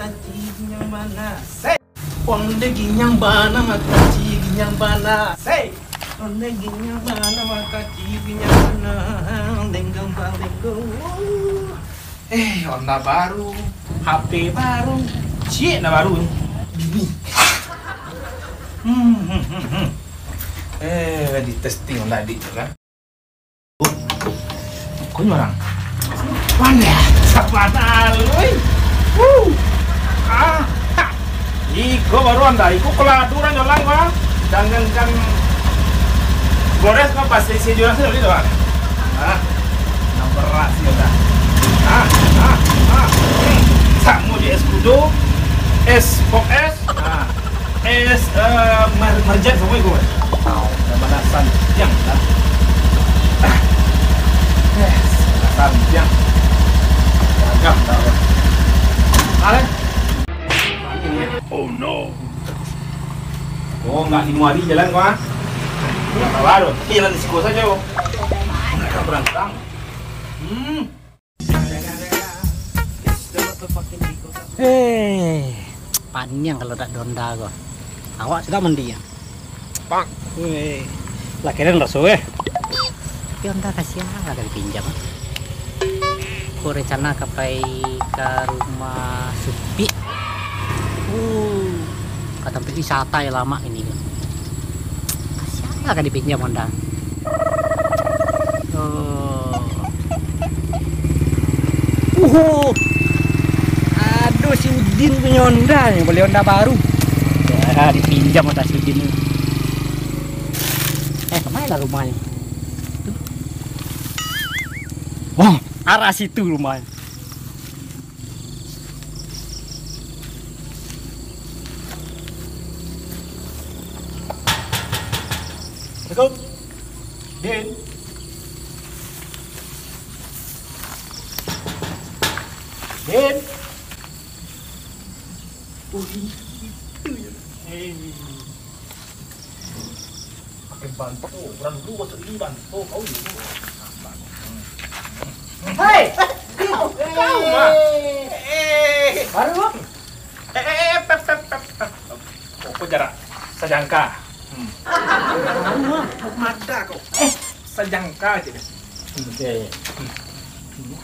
mata ginyang mana say onde ginyang bana mata ginyang bana say onde ginyang bana mata ginyang bana lenggang onda baru HP baru cie na baru ini di testing onda di kan kok orang mana sapana loy iko baru anda iko keladuran jalan gua jangankan gores mah pasti si jualan sih itu kan berat sih udah samu di es kudo es pok es es marjan semua itu banasan yang banasan yang agak tahu ale oh no oh nggak dimuari jalan gua nggak baru jalan di sekolah saja kok nggak berang-berang panjang kalau tak donda kok. Awak sudah mandi ya? Bang. Lah keren raso Donda kasihan nggak ada dipinjam. Aku rencana kapai ke rumah Supi. Kata tempat wisata ya lama ini kan. Kasihan nggak ada dipinjam Honda. Aduh si Udin punya Honda nih, beli Honda baru. Ya dipinjam Honda si Udin. Kemana rumahnya? Wah, arah situ rumahnya. Assalamualaikum. Din. Din. Pakai bantu, orang dulu waktu ini bantu kau itu. Hei, kau mah. Baru. Kau jarak sejangka. Mata kau. Sejangka aja deh. Oke.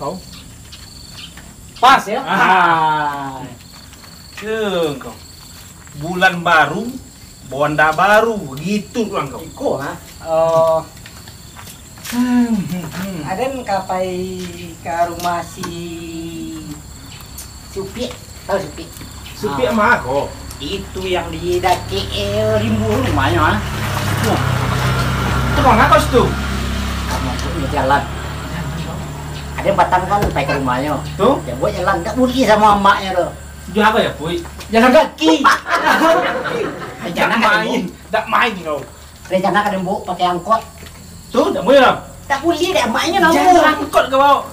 Kau. Pas ya? Kau. Bulan baru, bonda baru, begitu kurang kau. Iko ha. Aden kapai ke rumah si Supi. Tahu Supi? Supi sama aku. Itu yang di daki rimbu rumahnya. Itu mana kau situ? Kamu punya jalan. Ada yang batang kan sampai ke rumahnya. Tuh? Ya buat jalan tak boleh sama emaknya tuh. Dia apa ya, Puy? Jalan kaki. Tak main, tak main kau. Rencana kan bu pakai angkot. Tuh, tak boleh lah. Tak boleh deh emaknya namu. Jangan angkot kau.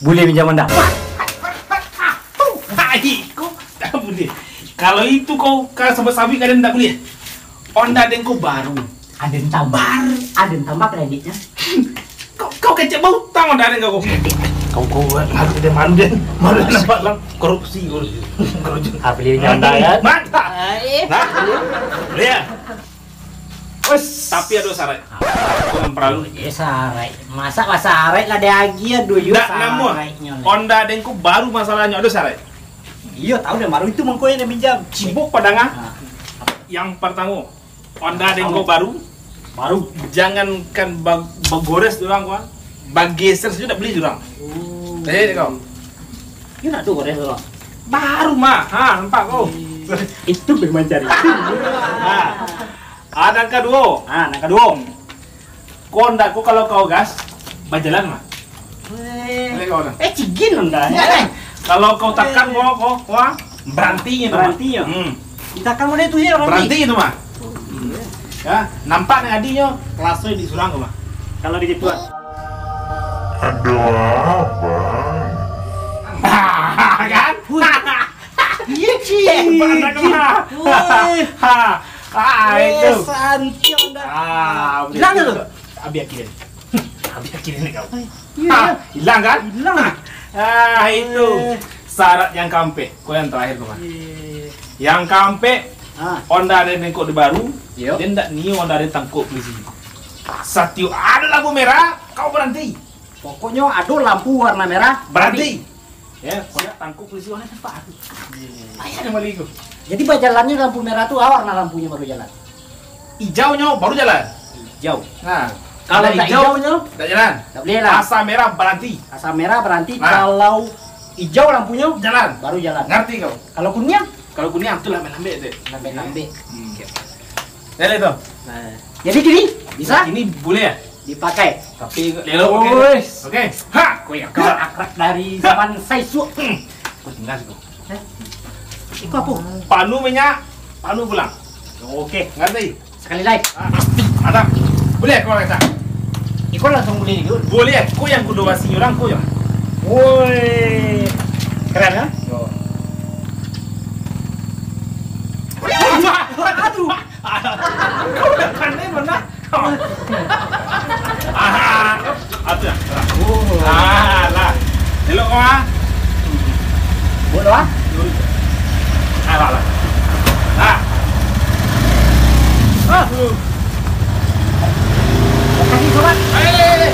Boleh pinjam Anda? Kau tak boleh. Kalau itu kau sama sapi kadang tak boleh. Honda dan kau baru. Ada yang tambah kreditnya. Kau kecek bau tang Honda dan kau. Kau harus ada malu dan nampak lang korupsi kau. Beli Honda ya? Mantap. Nah, lihat. Wes, tapi ada syarat. Kau memperalu. Syarat. Masa syarat lah dia lagi ya dulu. Tak namun. Honda dan kau baru masalahnya ada syarat. Iya tahu deh baru itu mengko yang pinjam. Cibuk padangah. Yang pertama, Honda dan kau baru. Jangankan bagores dorang kau. Bageser saja tak beli dorang. Jadi kau. You nak tu gores tu. Baru mah, nampak kau. Itu memang cari. Ada yang kedua. Yang kedua. Honda kau kalau kau gas, berjalan mah. Cigin Honda. Kalau kau tekan kau berhentinya. Berhentinya. Kita kan mulai itu ya berhenti itu mah. Ya, nampak nih adinya kelasnya di Surang mah. Kalau di Jepang. Ada apa? Kan? Iya sih. Mana itu. Santi Honda. Bilang tu. Abi akhir. Habis yakin ini kau. Iya. Hilang kan? Hilang. Itu syarat yang kampe. Kau yang terakhir kau. Yang kampe, onda ada nengkok di baru, dia ndak nio onda ada tangkuk polisi. Satio ada lampu merah, kau berhenti. Pokoknya ada lampu warna merah, Berhenti. Ya, kau lihat tangkuk polisi warna apa? Ayah ada balik kau. Jadi jalannya lampu merah tuh warna lampunya baru jalan. Hijaunya baru jalan. Hijau. Nah, kalau Ada hijaunya tidak jalan. Tak boleh lah. Asam merah berhenti. Asam merah berhenti. Nah. Kalau hijau lampunya Jalan. baru jalan. Ngerti kau? Kalau kuning Kalau kuning itu lambe-lambe itu. lambe-lambe. Lihat itu. Nah, jadi gini bisa Ini boleh ya? dipakai. Tapi lelo oke. Wes. Oke. Ha, Kau yang kau akrab dari zaman Saisu. kau tinggal kau. Iku apa? Panu minyak, panu pulang. Oke, Ngerti? sekali lagi. Ada. Boleh kau kata? Iku langsung beli dulu. Boleh. Kau yang kudu wasi orang kau yang. Woi. Keren kan? Aduh. Kau udah pandai mana? Aduh. Lah. Elok kau ah. Bodoh ah? Lah. Kasih sobat. Ayo.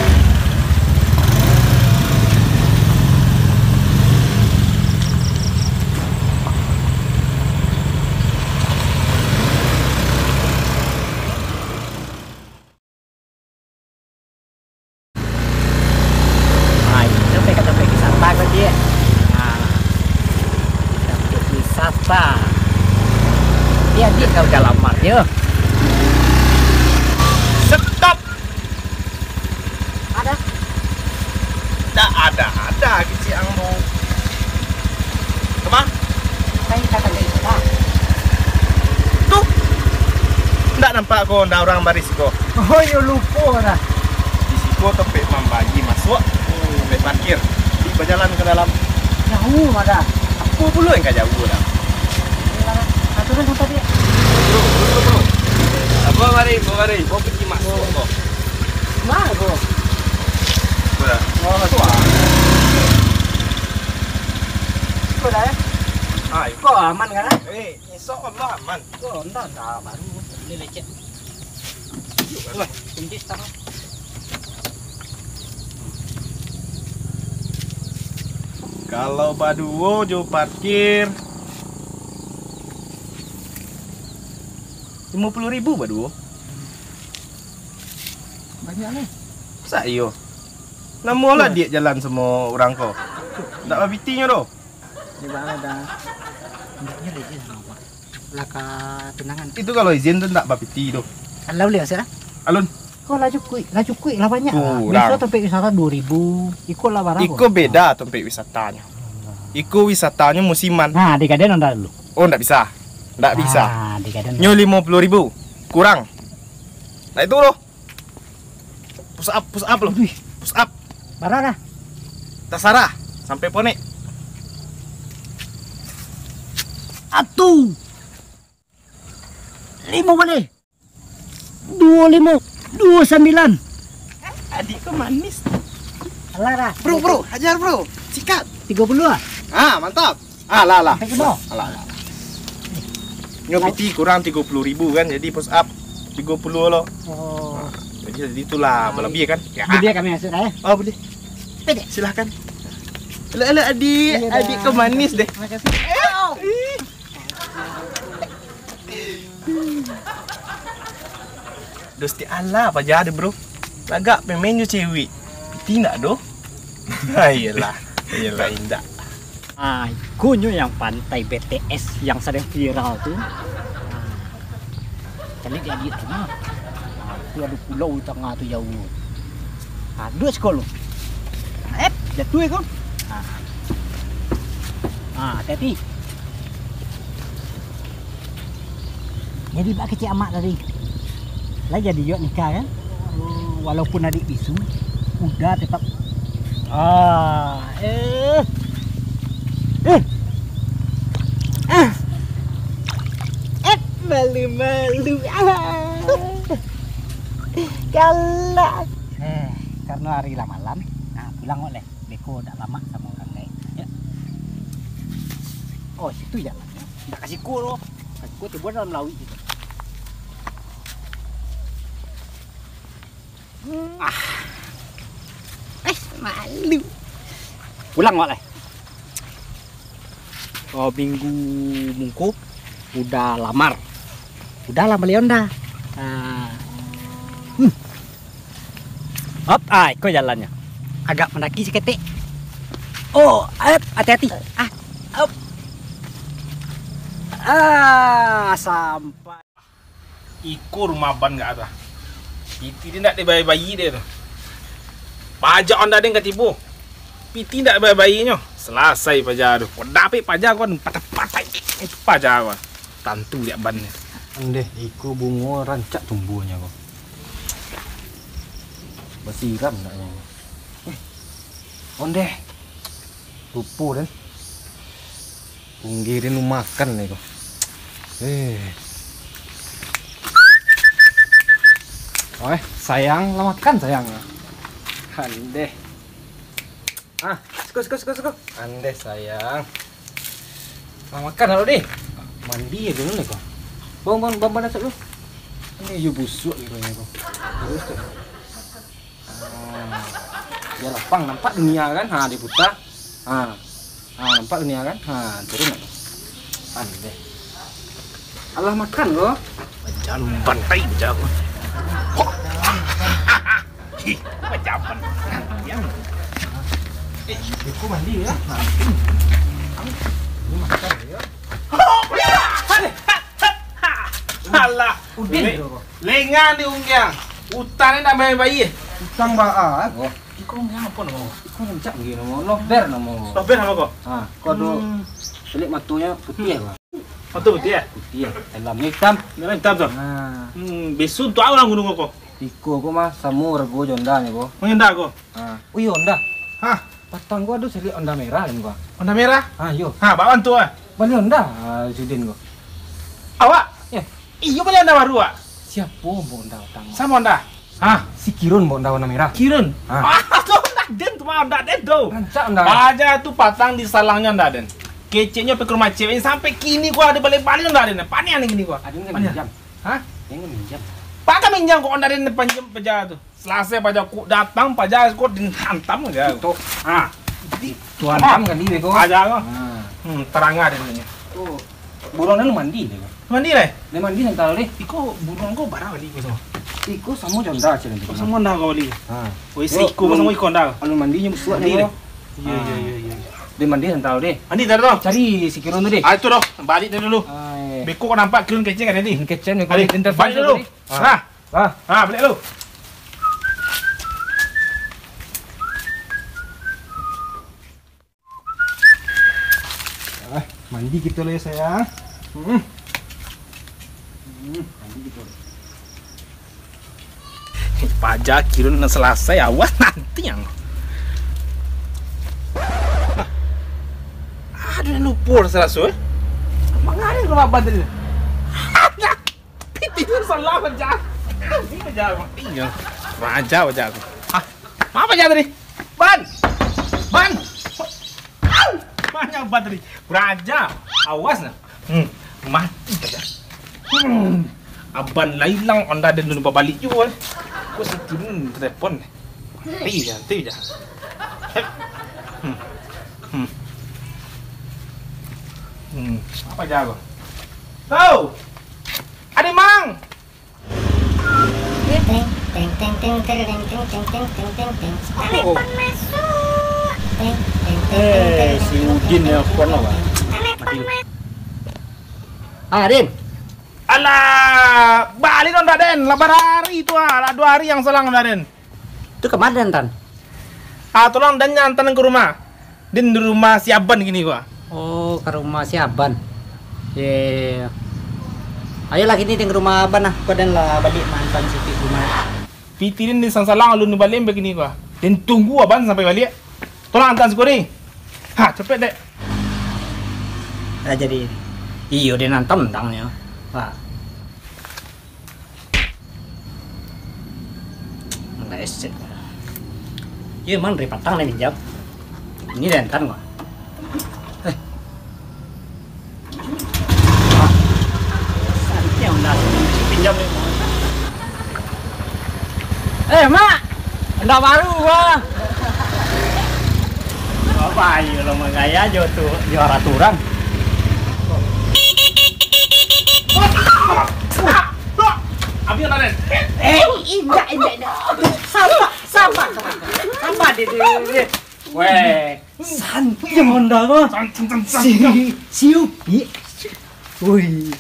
Sampai wisata kan dia. Nah, sampai wisata. Dia kau dalam ya. Stop. Ada. Tak ada kecil angmu. Kemana? Saya kata wisata. Tuh. Ndak nampak kau ndak orang baris kau. Oh, yo lupa dah. Di situ tempat membagi masuk. Tempat parkir. Di berjalan ke dalam. Jauh ada. Apa pula yang kau jauh dah? Aturan sampai dia. Bro. Apa mari. Mau pergi masuk kau. Mana bro? Sudah. Oh, tu ah. Kau dah ya? Ah, Kau aman kan? insya-Allah aman. Kau entar dah baru boleh lecet. Wah, kunci sekarang. Kalau baduo jo parkir 50.000 baduo. Banyak nih. Masa iyo? Namolah dia jalan semua orang kau. Tak apa bitinya doh. Di mana dah? Hendaknya lecet sama apa? Laka tunangan. Itu kalau izin tu tak apa biti doh. Kalau lihat saya. Alun. Kau laju kuih lah banyak. Kurang. Biasa tempat wisata 2.000. Ikut lah barang. Iko beda tempat wisatanya. Iko wisatanya musiman. Nah, di Gaden ada dulu. Oh, ndak bisa. Ndak bisa. Nah, di Gaden. Nyo 50.000. Kurang. Nah itu loh. Push up loh. Push up. Barang dah. Tasarah sampai ponek. Atu. 5 mana? 25. 29. Adik kau manis. Alah dah. Bro, hajar bro. Sikat. 30 lah. Ah, mantap. Ah, lah. Sampai ke bawah. Alah. Nyo piti kurang 30.000 kan, jadi push up 30 loh. Oh. Jadi itulah berlebih kan? Ya. Jadi kami masuk dah ya. Oh, boleh. Pede. Silahkan. Alah adik, Iya dah. adik kau manis deh. Terima kasih. Dosti Allah apa jadi bro? Agak pemenyo cewek. Piti nak doh? Iyalah indah. Ah, kunyo yang pantai BTS yang sedang viral tuh. Kali dia di sana. Itu ada pulau di tengah tuh jauh. Dua sekolah. Jatuh ya kau? Hati-hati. Jadi bak kecil amat tadi. Lah jadi yuk nikah kan? Walaupun adik bisu, udah tetap. Malu-malu. Galak. karena hari lah malam. Nah, pulang oleh Beko udah lama sama orang lain. Ya. Oh, situ jalannya. Tidak kasih kur, kasih kur tiba dalam laut gitu. Malu. Pulang oleh. Oh, minggu mungkup udah lamar. Udah lama Leonda. Hop, kok jalannya agak mendaki seketik. Oh, hati-hati. Hop. Sampai. Iku rumah ban nggak ada. Piti dia nak bayi-bayi dia tu. Pajak anda dia nggak tipu. Piti nak bayi-bayinya. Selesai pajak tu. Kau dapat pajak kau patah-patah itu pajak kau. Tantu lihat ban ni. Andeh, iku bungo rancak tumbuhnya kok. Basiram naknya. Ondeh. Lupa dan. Punggirin makan nih kok. Sayang, lah makan sayang. Andeh. Suka. Andeh sayang. Lah makan lalu deh. Mandi ya dulu nih kok. Bang, dasar lu. Ini you busuk gitu nih kok. Terus tuh. Ya lapang nampak dunia kan, diputar. Nampak dunia kan, turun. Andeh. Allah makan lo. Jangan bantai pajak kau. Pejaban. Yang. Aku mandi ya. Ini makan ya. Alah, lengan di ungyang. Utang nak bayi. Utang ba kok. Iku ungyang apa nama? Iku rancak gini nama. Lover nama. Lover nama kau? Kau do selik matunya putih ya. Matu putih ya? Putih. Dalamnya hitam. Dalam hitam tu. Besok tu orang gunung kau. Iku aku mah samu rego jonda nih kok. Mengendak kau? Iya onda. Hah? Patang gua ada selik onda merah kan gua. Onda merah? Yo. Bawa tu ah. Balik onda, Judin gua. Awak? Ya. Iyo balik onda baru ah. Siapa mau onda utang? Sama onda. Si Kirun mau onda warna merah. Kirun. Tu nak den tu mah onda den tu. Rancak onda. Aja tu patang di salangnya onda den. Kecenya pergi rumah cewek sampai kini gua ada balik-balik onda den. Panian gini gua. Ada yang minjam. Yang minjam. Pak kami minjam kok onda den panjang pajak tu. Selesai pajak ku datang pajak kok dihantam aja. Tuh. Tuan tam kan dia kok. Pajak kok. Terang ada ni. Tuh. Buronnya lu mandi deh kok. Mandi leh. Dia mandi ntar deh. Iko burung kau barang kali kau. Iku sama jonda aja nanti. Kau sama ndak kau beli. Oi si iko Lu- sama iko ndak. Anu mandinya busuk Mandi nih deh. kok. Iya. Dia mandi ntar deh. Mandi dah tu. Cari si Kirun tuh deh. Itu doh, balik dulu. Beko kau nampak kirun kecil kan tadi? Kecen nih Balik balik dulu. Balik dulu. Mandi gitu loh ya sayang. Mandi gitu. Pajak kirun selesai awas nanti yang. Aduh lupa selesai. Mengalir ke apa tadi? Ada. Itu salah pajak. Ini pajak iya. Raja pajak. Apa pajak tadi? Ban. Banyak bateri. Raja. Awas nah. Mati pajak. Aban lailang onda dan dulu balik juga. Kau sekian telepon. Iya, nanti aja. Apa jago? Tahu? Ada mang. Si Udin ya kono Pak. Mati. Din. Alah, balik dong Den. 8 hari itu 2 hari yang selang Den. Itu kemarin Tan. Tolong dan nyantan ke rumah. Din di rumah si Aban gini gua. Oh, ke rumah si Aban. Ye. Ayolah gini di rumah Aban kau dan lah balik mantan si rumah. Pitirin di sansalang alun di balik begini gua. Dan tunggu Aban sampai balik. Tolong antar sekuring. Cepet dek. Jadi iyo dia nonton tentangnya. Enggak esek. Iya man repatang nih minjam. Ini rentan nggak? Santai udah pinjam nih. Mak, anda baru wah. Apa ayo lo mengaya jo tuh juara turang. Abi ada. Indah. Sabar deh. Weh, santai Honda kok. Siup. Wih.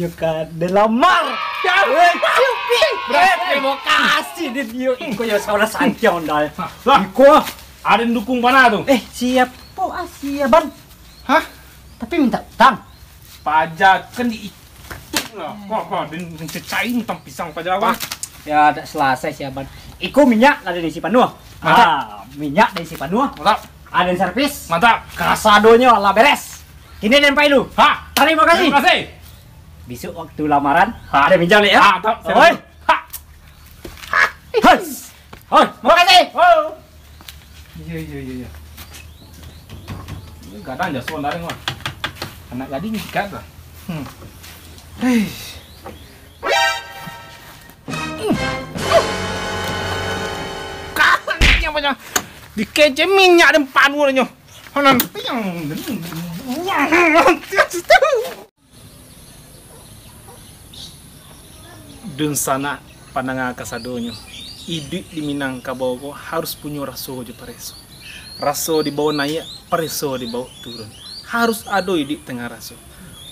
Yuka delamar. Siup. Terima kasih deh dia. Iko ya saudara santai Honda. Iko Ada yang dukung mana tuh? siap. Po Asia ban. Hah? Tapi minta utang. Pajak kan dihitung lah. Kok dicecain tentang pisang pajak apa? Ya ada selesai sih ban. Iko minyak ada di si Panua. Minyak dari si Panua. Mantap. Ada yang servis. Mantap. Kasadonya lah beres. Ini nempai lu. Terima kasih. Terima kasih. Besok waktu lamaran ada minjam nih ya. Mantap. Oi. Oi, makasih. Iya. Ini kadang jasa dari mah. Anak gading ikat lah. Kakaknya banyak dikece minyak dan panunya. Hanan piang. Dun sana pandangan kasadonyo. Hidup di Minangkabau harus punya raso je pareso. Raso di bawah naik, pareso di bawah turun. Harus ada hidup tengah raso.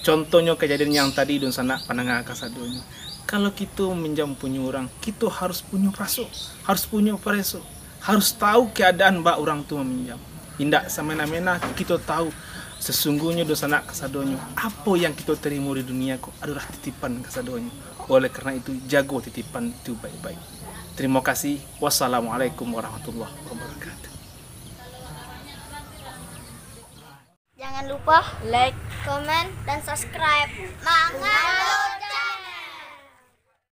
Contohnya kejadian yang tadi dun sana pandangan kasadonyo. Kalau kita minjam punya orang, kita harus punya raso, harus punya pareso. Harus tahu keadaan mbak orang tua minjam. Indak semena-mena kita tahu sesungguhnya dosa nak kasadonyo. Apa yang kita terima di dunia kok adalah titipan kasadonyo. Oleh karena itu jago titipan itu baik-baik. Terima kasih. Wassalamualaikum warahmatullahi wabarakatuh. Jangan lupa like, comment, dan subscribe. Mangga.